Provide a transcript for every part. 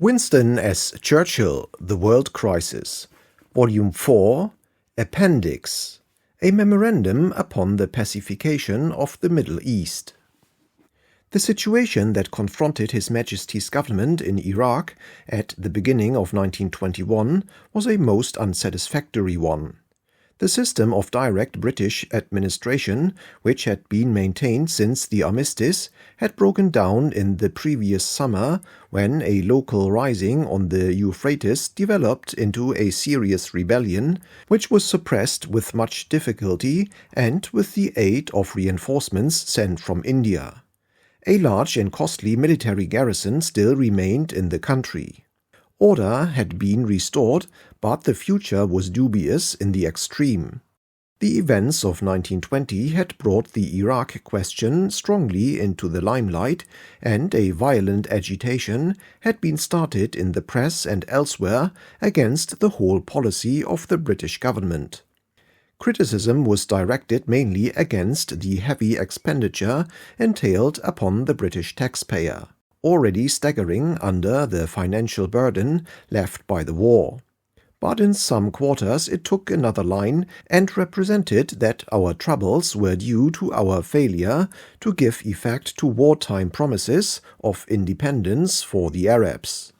Winston as Churchill, The World Crisis, Volume 4, Appendix, a Memorandum upon the Pacification of the Middle East. The situation that confronted His Majesty's government in Iraq at the beginning of 1921 was a most unsatisfactory one. The system of direct British administration, which had been maintained since the armistice, had broken down in the previous summer when a local rising on the Euphrates developed into a serious rebellion, which was suppressed with much difficulty and with the aid of reinforcements sent from India. A large and costly military garrison still remained in the country. Order had been restored, but the future was dubious in the extreme. The events of 1920 had brought the Iraq question strongly into the limelight, and a violent agitation had been started in the press and elsewhere against the whole policy of the British government. Criticism was directed mainly against the heavy expenditure entailed upon the British taxpayer, already staggering under the financial burden left by the war. But in some quarters it took another line and represented that our troubles were due to our failure to give effect to wartime promises of independence for the Arabs.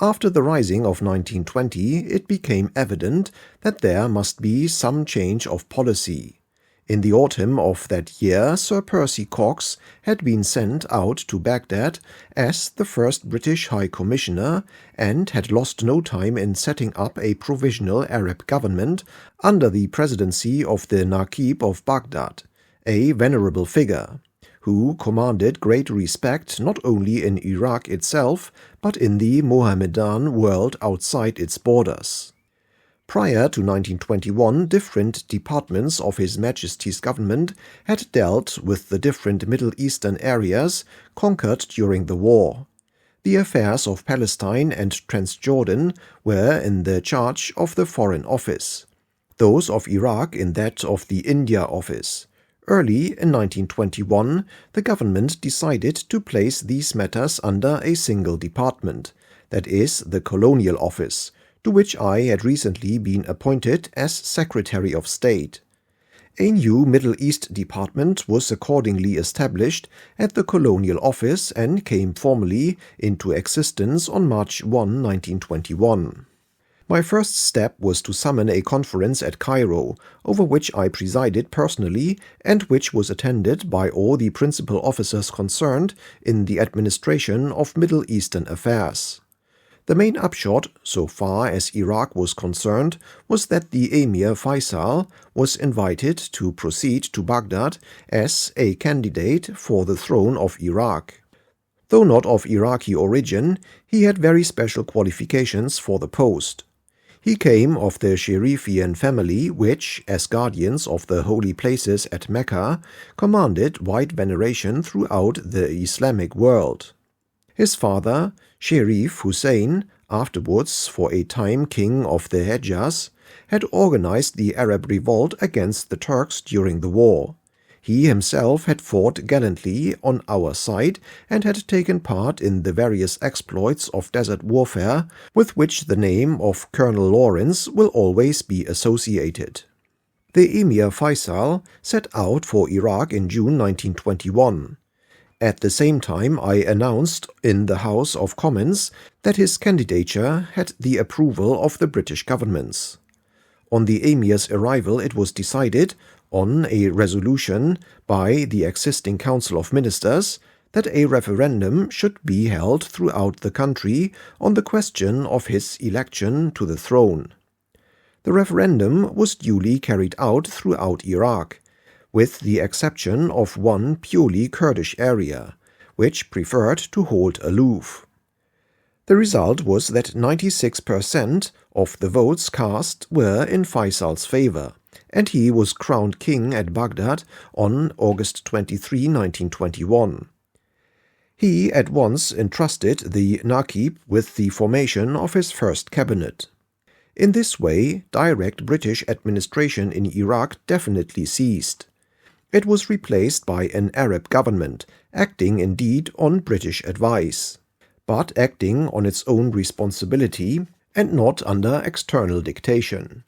After the rising of 1920, it became evident that there must be some change of policy. In the autumn of that year, Sir Percy Cox had been sent out to Baghdad as the first British High Commissioner and had lost no time in setting up a provisional Arab government under the presidency of the Naqib of Baghdad, a venerable figure, who commanded great respect not only in Iraq itself, but in the Mohammedan world outside its borders. Prior to 1921, different departments of His Majesty's government had dealt with the different Middle Eastern areas conquered during the war. The affairs of Palestine and Transjordan were in the charge of the Foreign Office, those of Iraq in that of the India Office. Early in 1921, the government decided to place these matters under a single department, that is, the Colonial Office, to which I had recently been appointed as Secretary of State. A new Middle East department was accordingly established at the Colonial Office and came formally into existence on March 1, 1921. My first step was to summon a conference at Cairo, over which I presided personally and which was attended by all the principal officers concerned in the administration of Middle Eastern affairs. The main upshot, so far as Iraq was concerned, was that the Emir Faisal was invited to proceed to Baghdad as a candidate for the throne of Iraq. Though not of Iraqi origin, he had very special qualifications for the post. He came of the Sharifian family which, as guardians of the holy places at Mecca, commanded wide veneration throughout the Islamic world. His father, Sharif Hussein, afterwards for a time king of the Hejaz, had organized the Arab revolt against the Turks during the war. He himself had fought gallantly on our side and had taken part in the various exploits of desert warfare with which the name of Colonel Lawrence will always be associated. The Emir Faisal set out for Iraq in June 1921. At the same time, I announced in the House of Commons that his candidature had the approval of the British governments. On the Emir's arrival, it was decided, on a resolution by the existing Council of Ministers, that a referendum should be held throughout the country on the question of his election to the throne. The referendum was duly carried out throughout Iraq, with the exception of one purely Kurdish area, which preferred to hold aloof. The result was that 96% of the votes cast were in Faisal's favor, and he was crowned king at Baghdad on August 23, 1921. He at once entrusted the Naqib with the formation of his first cabinet. In this way, direct British administration in Iraq definitely ceased. It was replaced by an Arab government, acting indeed on British advice. but acting on its own responsibility and not under external dictation.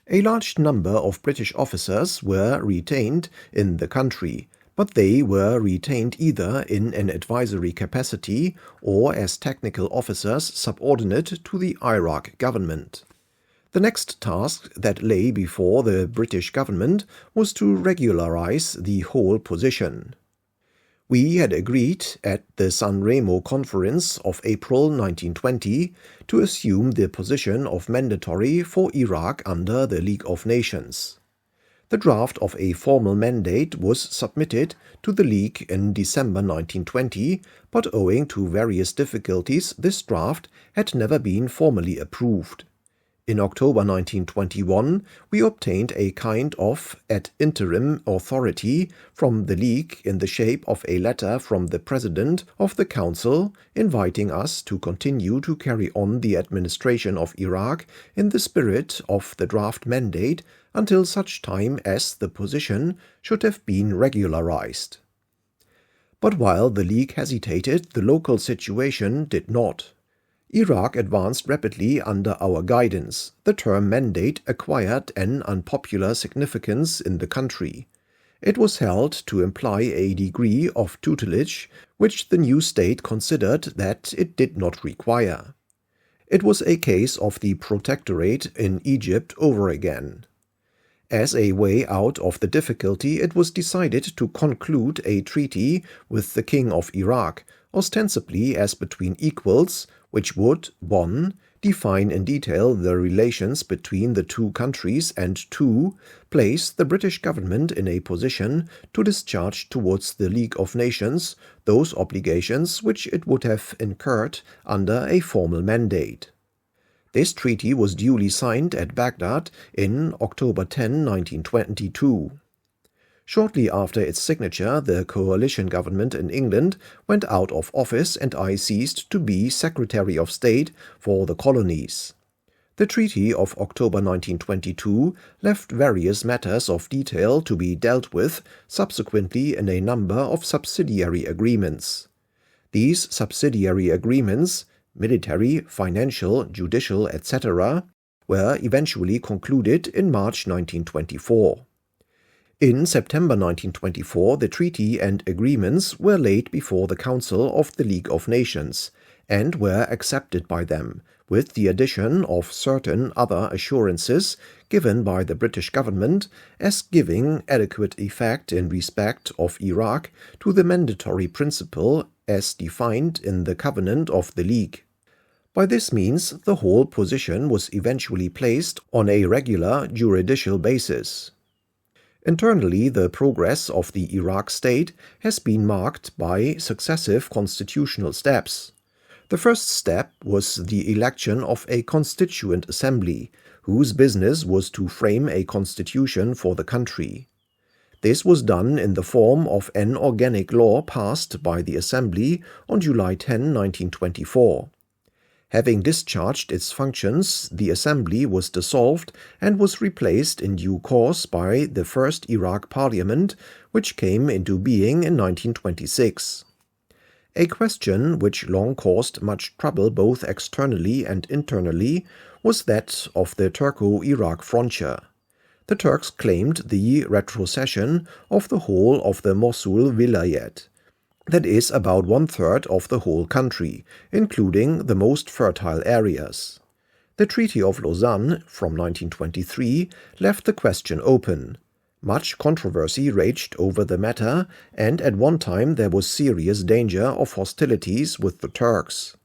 A large number of British officers were retained in the country, but they were retained either in an advisory capacity or as technical officers subordinate to the Iraq government. The next task that lay before the British government was to regularize the whole position. We had agreed at the San Remo Conference of April 1920 to assume the position of mandatory for Iraq under the League of Nations. The draft of a formal mandate was submitted to the League in December 1920, but owing to various difficulties, this draft had never been formally approved. In October 1921, we obtained a kind of ad interim authority from the League in the shape of a letter from the President of the Council inviting us to continue to carry on the administration of Iraq in the spirit of the draft mandate until such time as the position should have been regularized. But while the League hesitated, the local situation did not. Iraq advanced rapidly under our guidance. The term mandate acquired an unpopular significance in the country. It was held to imply a degree of tutelage which the new state considered that it did not require. It was a case of the protectorate in Egypt over again. As a way out of the difficulty, it was decided to conclude a treaty with the King of Iraq, ostensibly as between equals, which would 1. Define in detail the relations between the two countries and 2. Place the British government in a position to discharge towards the League of Nations those obligations which it would have incurred under a formal mandate. This treaty was duly signed at Baghdad in October 10, 1922. Shortly after its signature, the coalition government in England went out of office and I ceased to be Secretary of State for the colonies. The Treaty of October 1922 left various matters of detail to be dealt with subsequently in a number of subsidiary agreements. These subsidiary agreements, military, financial, judicial, etc., were eventually concluded in March 1924. In September 1924, the treaty and agreements were laid before the Council of the League of Nations and were accepted by them, with the addition of certain other assurances given by the British government as giving adequate effect in respect of Iraq to the mandatory principle as defined in the Covenant of the League. By this means, the whole position was eventually placed on a regular juridical basis. Internally, the progress of the Iraq state has been marked by successive constitutional steps. The first step was the election of a constituent assembly, whose business was to frame a constitution for the country. This was done in the form of an organic law passed by the Assembly on July 10, 1924. Having discharged its functions, the Assembly was dissolved and was replaced in due course by the first Iraq Parliament, which came into being in 1926. A question which long caused much trouble both externally and internally was that of the Turco-Iraq frontier. The Turks claimed the retrocession of the whole of the Mosul Vilayet. That is about 1/3 of the whole country, including the most fertile areas. The Treaty of Lausanne from 1923 left the question open. Much controversy raged over the matter, and at one time there was serious danger of hostilities with the Turks.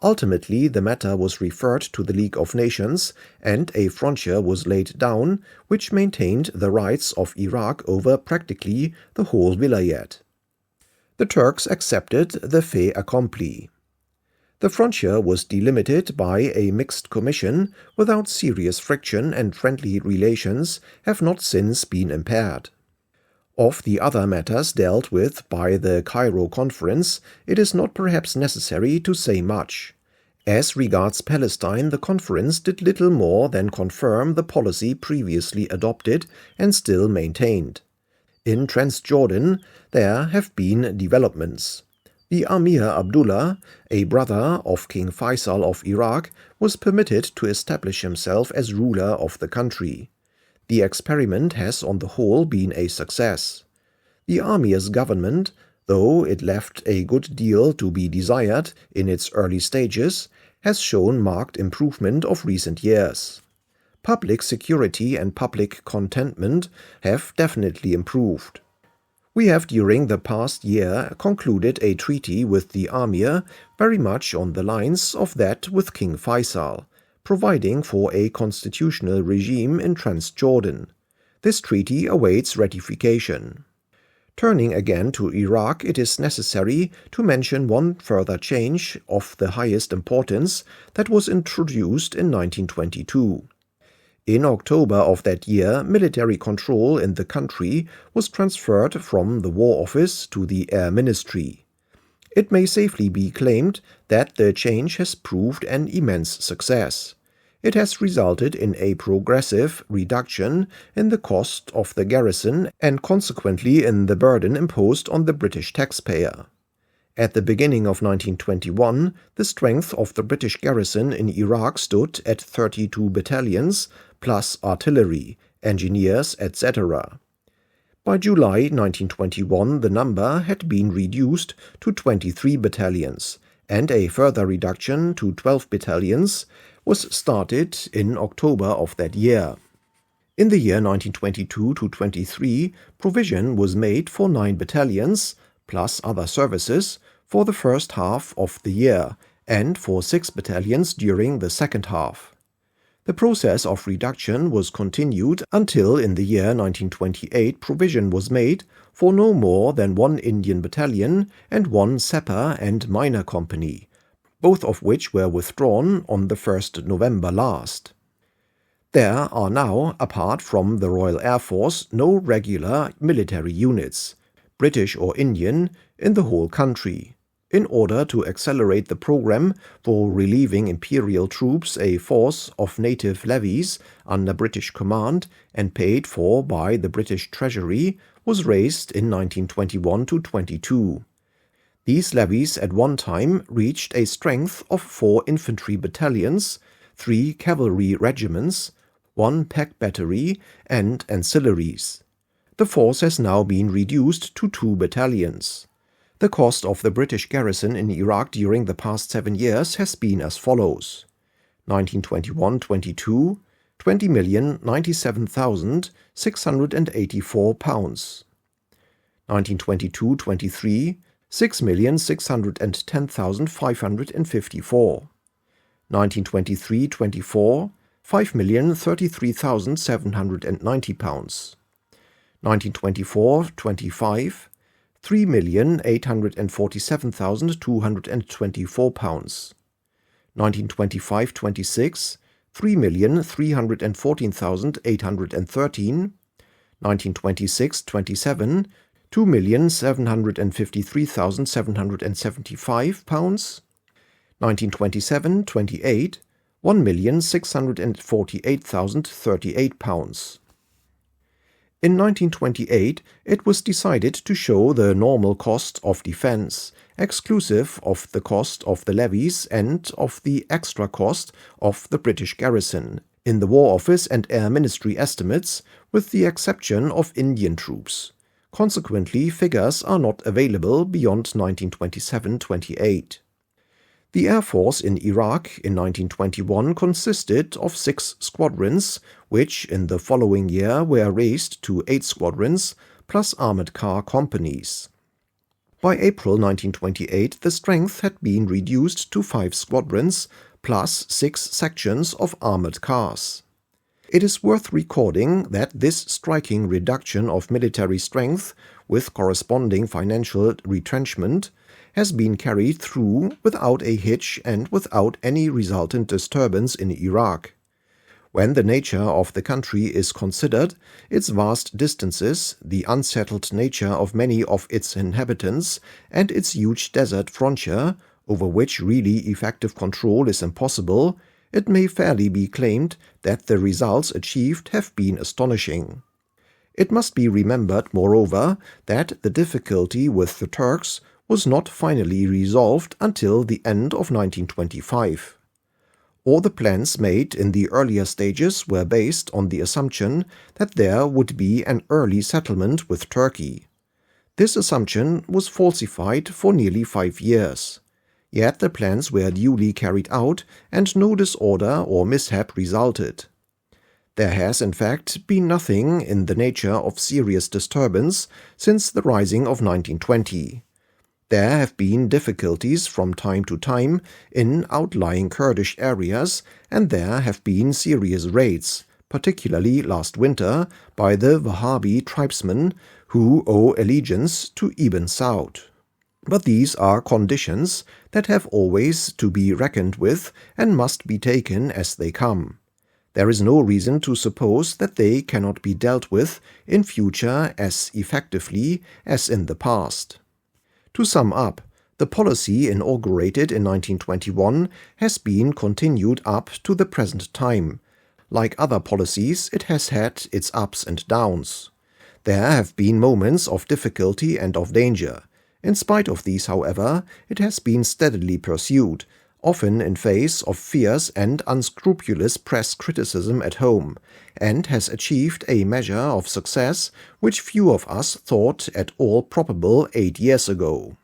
Ultimately, the matter was referred to the League of Nations, and a frontier was laid down, which maintained the rights of Iraq over practically the whole Vilayet. The Turks accepted the fait accompli. The frontier was delimited by a mixed commission without serious friction, and friendly relations have not since been impaired. Of the other matters dealt with by the Cairo Conference, it is not perhaps necessary to say much. As regards Palestine, the conference did little more than confirm the policy previously adopted and still maintained. In Transjordan, there have been developments. The Amir Abdullah, a brother of King Faisal of Iraq, was permitted to establish himself as ruler of the country. The experiment has on the whole been a success. The Amir's government, though it left a good deal to be desired in its early stages, has shown marked improvement of recent years. Public security and public contentment have definitely improved. We have during the past year concluded a treaty with the Amir very much on the lines of that with King Faisal, providing for a constitutional regime in Transjordan. This treaty awaits ratification. Turning again to Iraq, it is necessary to mention one further change of the highest importance that was introduced in 1922. In October of that year, military control in the country was transferred from the War Office to the Air Ministry. It may safely be claimed that the change has proved an immense success. It has resulted in a progressive reduction in the cost of the garrison and consequently in the burden imposed on the British taxpayer. At the beginning of 1921, the strength of the British garrison in Iraq stood at 32 battalions, plus artillery, engineers, etc. By July 1921, the number had been reduced to 23 battalions, and a further reduction to 12 battalions was started in October of that year. In the year 1922-23, provision was made for 9 battalions, plus other services, for the first half of the year, and for 6 battalions during the second half. The process of reduction was continued until in the year 1928 provision was made for no more than 1 Indian battalion and 1 sapper and miner company, both of which were withdrawn on the 1st November last. There are now, apart from the Royal Air Force, no regular military units, British or Indian, in the whole country. In order to accelerate the program for relieving imperial troops, a force of native levies under British command and paid for by the British Treasury was raised in 1921-22. These levies at one time reached a strength of 4 infantry battalions, 3 cavalry regiments, 1 pack battery, and ancillaries. The force has now been reduced to 2 battalions. The cost of the British garrison in Iraq during the past 7 years has been as follows: 1921-22, £20,097,684. 1922-23, £6,610,554. 1923-24, £5,033,790. 1924-25, £3,847,224. 1925-26, £3,314,813. 1926-27, £2,753,775. 1927-28, £1,648,038. In 1928, it was decided to show the normal cost of defense, exclusive of the cost of the levies and of the extra cost of the British garrison, in the War Office and Air Ministry estimates, with the exception of Indian troops. Consequently, figures are not available beyond 1927-28. The Air Force in Iraq in 1921 consisted of 6 squadrons, which in the following year were raised to 8 squadrons, plus armored car companies. By April 1928, the strength had been reduced to 5 squadrons, plus 6 sections of armored cars. It is worth recording that this striking reduction of military strength, with corresponding financial retrenchment, has been carried through without a hitch and without any resultant disturbance in Iraq. When the nature of the country is considered, its vast distances, the unsettled nature of many of its inhabitants, and its huge desert frontier, over which really effective control is impossible, it may fairly be claimed that the results achieved have been astonishing. It must be remembered, moreover, that the difficulty with the Turks was not finally resolved until the end of 1925. All the plans made in the earlier stages were based on the assumption that there would be an early settlement with Turkey. This assumption was falsified for nearly 5 years. Yet the plans were duly carried out and no disorder or mishap resulted. There has, in fact, been nothing in the nature of serious disturbance since the rising of 1920. There have been difficulties from time to time in outlying Kurdish areas, and there have been serious raids, particularly last winter, by the Wahhabi tribesmen who owe allegiance to Ibn Saud. But these are conditions that have always to be reckoned with and must be taken as they come. There is no reason to suppose that they cannot be dealt with in future as effectively as in the past. To sum up, the policy inaugurated in 1921 has been continued up to the present time. Like other policies, it has had its ups and downs. There have been moments of difficulty and of danger. In spite of these, however, it has been steadily pursued, often in face of fierce and unscrupulous press criticism at home, and has achieved a measure of success which few of us thought at all probable 8 years ago.